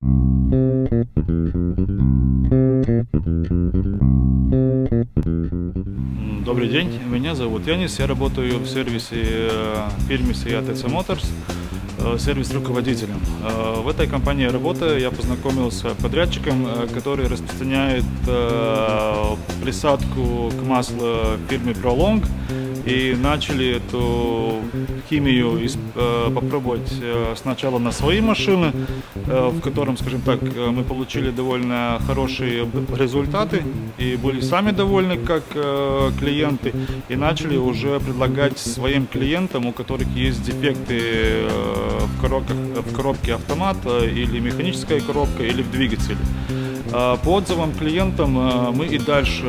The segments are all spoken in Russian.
Добрый день, меня зовут Янис, я работаю в сервисе фирмы Seat Motors, сервис руководителем. В этой компании работая, я познакомился с подрядчиком, который распространяет присадку к маслу фирмы Prolong. И начали эту химию попробовать сначала на свои машины, в котором, скажем так, мы получили довольно хорошие результаты и были сами довольны как клиенты. И начали уже предлагать своим клиентам, у которых есть дефекты в коробке автомата или механическая коробка или в двигателе. По отзывам клиентам мы и дальше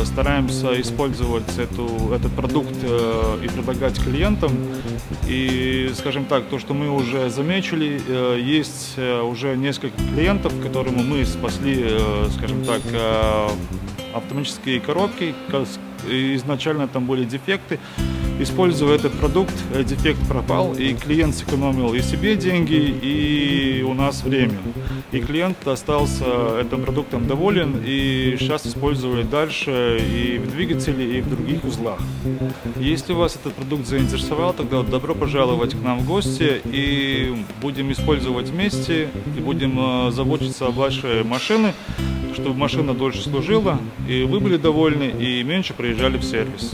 стараемся использовать этот продукт и предлагать клиентам. И, скажем так, то, что мы уже заметили, есть уже несколько клиентов, которым мы спасли, скажем так, автоматические коробки. Изначально там были дефекты. Используя этот продукт, дефект пропал, и клиент сэкономил и себе деньги, и у нас время. И клиент остался этим продуктом доволен, и сейчас использует дальше и в двигателе, и в других узлах. Если вас этот продукт заинтересовал, тогда добро пожаловать к нам в гости, и будем использовать вместе, и будем заботиться о вашей машине, чтобы машина дольше служила, и вы были довольны, и меньше приезжали в сервис.